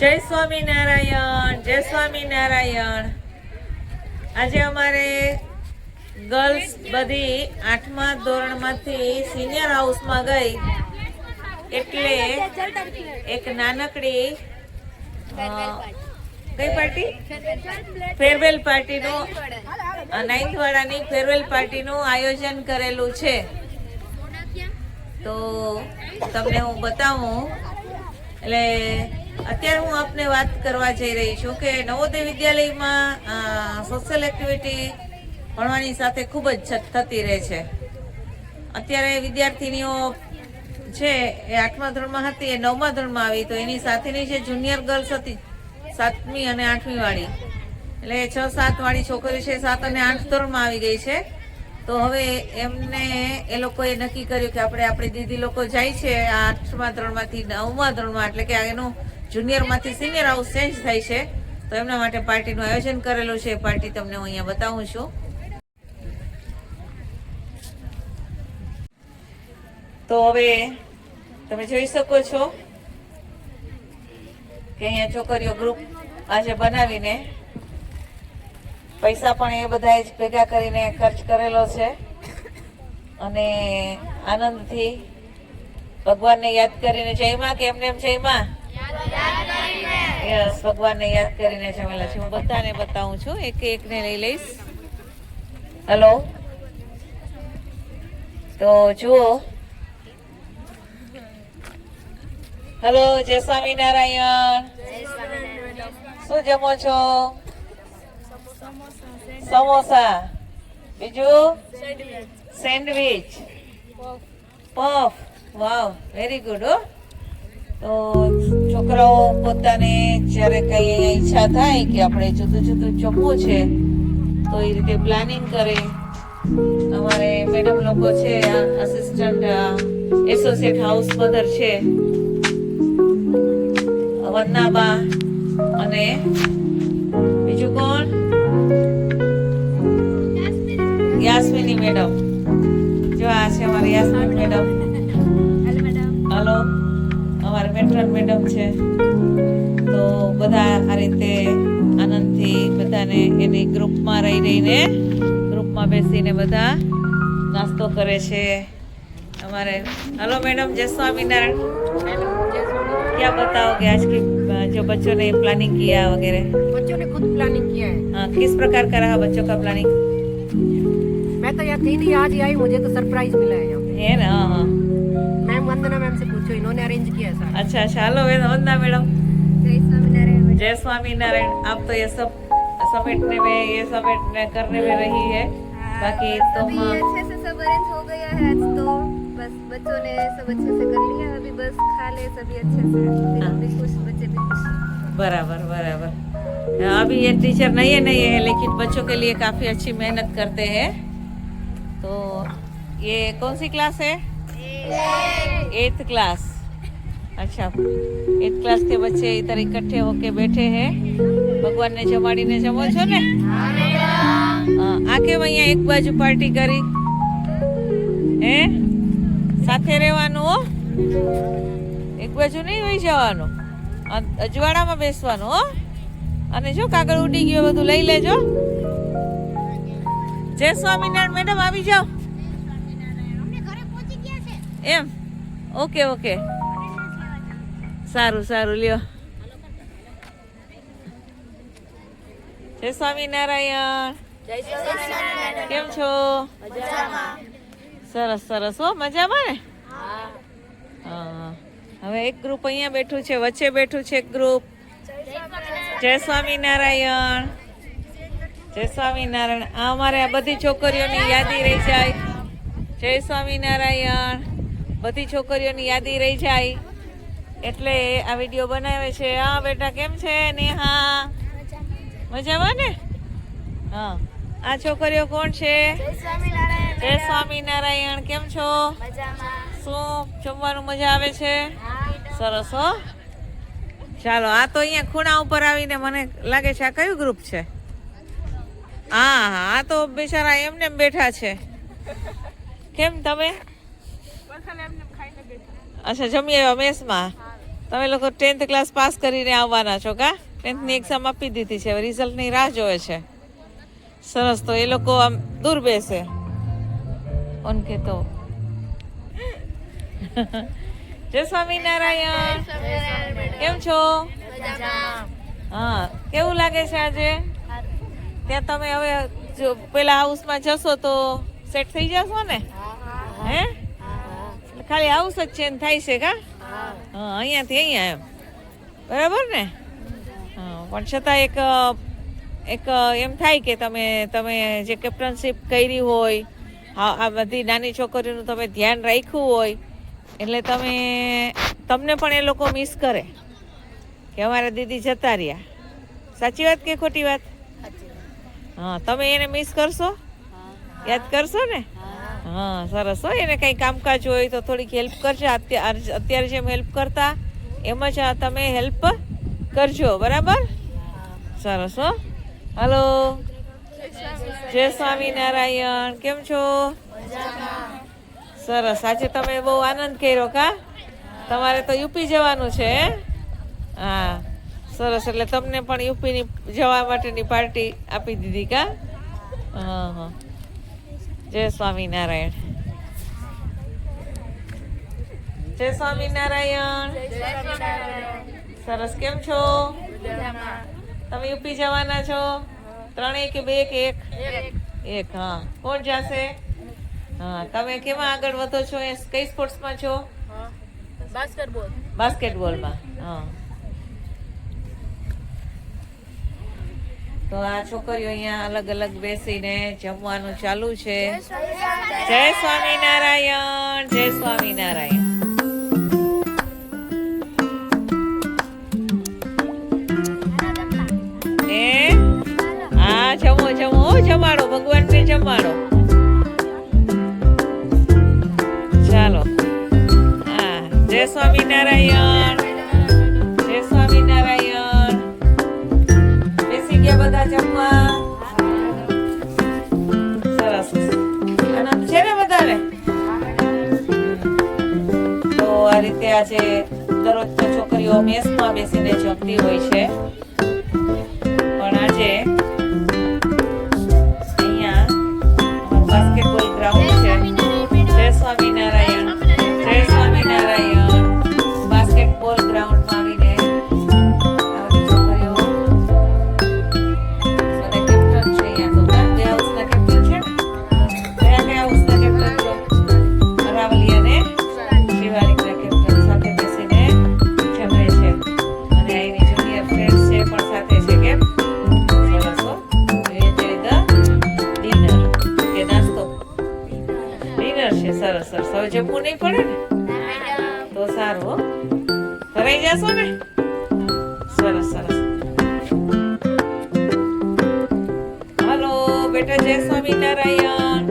જય સ્વામિનારાયણ, જય સ્વામિનારાયણ. આજે અમારે ગર્લ્સ બધી 8મા ધોરણમાંથી સિનિયર હાઉસમાં ગઈ, એટલે એક નાનકડી કઈ પાર્ટી, ફેરવેલ પાર્ટીનું, 9th વાળાની ફેરવેલ પાર્ટીનું આયોજન કરેલું છે. તો તમને હું બતાવું. એટલે અત્યારે હું આપને વાત કરવા જઈ રહી છું કે નવોદય વિદ્યાલયમાં સોશિયલ એક્ટિવિટી ભણવાની સાથે ખૂબ જ થતી રહે છે. અત્યારે વિદ્યાર્થીનીઓ છે એ 8મા ધોરણમાં હતી, એ 9મા ધોરણમાં આવી, તો એની સાથેની જે જુનિયર ગર્લ્સ હતી 7મી અને 8મી વાળી, એટલે 6-7 વાળી છોકરીઓ છે 7 અને 8 ધોરણમાં આવી ગઈ છે. તો હવે એમને એ લોકોએ નક્કી કર્યું કે આપણે આપણી દીદી લોકો જાય છે 8મા ધોરણમાંથી 9મા ધોરણમાં, એટલે કે એનું જુનિયરમાંથી સિનિયર હાઉસ ચેન્જ થાય છે, તો એમના માટે પાર્ટીનું આયોજન કરેલું છે. પાર્ટી તમને હું અહીંયા બતાવું છું. તો હવે તમે જોઈ શકો છો કે અહીંયા છોકરીઓ ગ્રુપ આજે બનાવીને પૈસા પણ એ બધા જ ભેગા કરીને ખર્ચ કરેલો છે, અને આનંદથી ભગવાનને યાદ કરીને જયમાં કે એમને એમ જયમાં યસ, ભગવાનને યાદ કરીને જમેલા છે. હું બધાને બતાવું છું, એકને લઈ લઈશ. હેલો, તો જુઓ. હેલો, જય સ્વામિનારાયણ. શું જમો છો? સમોસા, બીજું સેન્ડવિચ, પફ. વાવ, વેરી ગુડ. હો, તો છોકરાઓ પોતાને જ્યારે કઈ ઈચ્છા થાય કે આપણે જુદું જુદું જમવું છે, તો એ રીતે પ્લાનિંગ કરે. અમારે મેડમ લોકો છે, આસિસ્ટન્ટ એસોસિએટ હાઉસ મધર છે વંદનાબા, અને બીજું કોણ, યાસ્મિની મેડમ. જો આ છે અમારી યાસ્મિન મેડમ. હેલો, અમારા મેટ્રન મેડમ છે. તો બધા આ રીતે આનંદથી બધાને એની ગ્રુપમાં રહીને ગ્રુપમાં બેસીને બધા નાસ્તો કરે છે. हमारे हेलो मैडम, जय स्वामीनारायण. क्या बताओगे आज की जो बच्चों ने प्लानिंग किया वगैरह? बच्चों ने खुद प्लानिंग किया है. हाँ, किस प्रकार का रहा बच्चों का प्लानिंग? मैं तो यहाँ थी नहीं, आज ही आई, मुझे तो सरप्राइज मिला है यहाँ. है ना? हाँ हाँ. मैम वंदना मैम से पूछो, इन्होंने अरेंज किया है सारा. अच्छा अच्छा. हेलो वंदना मैडम. जय स्वामीनारायण. जय स्वामीनारायण. आप तो ये सब समेटने करने में रही है. बाकी तुम अच्छे से सब अरेंज हो गया है आज, तो बस बच्चों ने सब अच्छे से कर लिया. अभी बस खा ले सभी अच्छे से, फिर हम भी खुश, बच्चे भी खुश. बराबर बराबर. अभी ये टीचर नहीं है, लेकिन बच्चों के लिए काफी अच्छी मेहनत करते हैं. तो ये कौन सी क्लास है? 8th class. अच्छा, 8th क्लास के बच्चे इधर इकट्ठे होके बैठे हैं. भगवान ने जमाड़ी ने जमो छो ने? आके वहीं एक बाजू पार्टी करी હે, સાથે રહેવાનું હો, એક બાજુ નહીં વહી જવાનું, અજવાળામાં બેસવાનું હો. અને જો કાગળ ઉડી ગયો બધું લઈ લેજો. જય સ્વામિનારાયણ મેડમ, આવી જાઓ. એમ, ઓકે ઓકે, સારું સારું, લ્યો. જય સ્વામિનારાયણ. કેમ છો? સરસ સરસ. હો, મજામાં ને? હા. હવે એક ગ્રુપ અહીંયા બેઠું છે, વચ્ચે બેઠું છે એક ગ્રુપ. જય સ્વામિનારાયણ. જય સ્વામિનારાયણ. આ અમારે આ બધી છોકરીઓની યાદી રહી જાય. જય સ્વામિનારાયણ. બધી છોકરીઓની યાદી રહી જાય એટલે આ વિડીયો બનાવે છે. હા બેટા, કેમ છે નેહા? મજામાં ને? હા. આ છોકરીઓ કોણ છે? જય સ્વામિનારાયણ. કેમ છો? શું જમવાનું મજા આવે છે? સરસ. હો, ચાલો. આ તો અહીંયા ખૂણા ઉપર આવીને મને લાગે છે આ કયું ગ્રુપ છે? હા હા, આ તો બિચારા એમને બેઠા છે. કેમ તમે? અચ્છા, જમી આવ્યા મેસમાં? તમે લોકો 10th ક્લાસ પાસ કરીને આવવાના છો કા? 10th ની એક્ઝામ આપી દીધી છે, હવે રિઝલ્ટની રાહ જોવે છે. સરસ, તો એ લોકો આમ દૂર બેસે ઓનકે તો. જય સ્વામિનારાયણ. કેમ છો? હા, કેવું લાગે છે આજે? ત્યાં તમે હવે જો પેલા હાઉસમાં જશો તો સેટ થઈ જશો ને? હે? ખાલી હાઉસ જ ચેન્જ થાય છે કા? હા, અહીંયાથી અહીંયા એમ, બરાબર ને? હા, પણ છતાં એક એમ થાય કે તમે જે કેપ્ટનશીપ કરી હોય, આ બધી નાની છોકરીઓનું તમે ધ્યાન રાખ્યું હોય, એટલે તમને પણ એ લોકો મિસ કરે કે અમારા દીદી જતા રહ્યા. સાચી વાત કે ખોટી વાત? હા, તમે એને મિસ કરશો? યાદ કરશો ને? હા, સરસ હો. એને કંઈ કામકાજ હોય તો થોડીક હેલ્પ કરજો. અત્યારે જેમ હેલ્પ કરતા એમ જ તમે હેલ્પ કરજો, બરાબર? સરસ હો. હલો, જય સ્વામિનારાયણ. કેમ છો? સરસ. આજે તમે બહુ આનંદ કર્યો કા? તમારે તો યુપી જવાનું છે હે? હા, સરસ. એટલે તમને પણ યુપીની જવા માટેની પાર્ટી આપી દીધી કા? હા હા. જય સ્વામિનારાયણ. જય સ્વામિનારાયણ. સરસ. કેમ છો? તમે યુપી જવાના છો? 3 કે 2 કે 1? 1. હા. કોણ જશે? હા, તમે કેમાં આગળ વધો છો? કઈ સ્પોર્ટ્સમાં છો? બાસ્કેટબોલમાં. હા. તો આ છોકરીઓ અહીંયા અલગ અલગ બેસીને જમવાનું ચાલુ છે. જય સ્વામિનારાયણ. જય સ્વામિનારાયણ. હા, જમો જમાડો, ભગવાનને જમાડો. ચાલો. હા, જય સ્વામિનારાયણ. જય સ્વામિનારાયણ. બેસી ગયા બધા જમવા? સરસ. આનંદ છે ને બધાને? તો આ રીતે આજે દરરોજ તો છોકરીઓ મેસમાં બેસીને જમતી હોય છે, પણ આજે અહીંયા બાસ્કેટબોલ ગ્રાઉન્ડ છે. જય સ્વામિનારાયણ. જય સ્વામિનારાયણ. બાસ્કેટબોલ ગ્રાઉન્ડમાં આવીને સરસ સરસ. હવે જમવું નહીં પડે ને તો સારું હો. ભરાઈ જશો ને? સરસ સરસ. હલો બેટા, જય સ્વામિનારાયણ.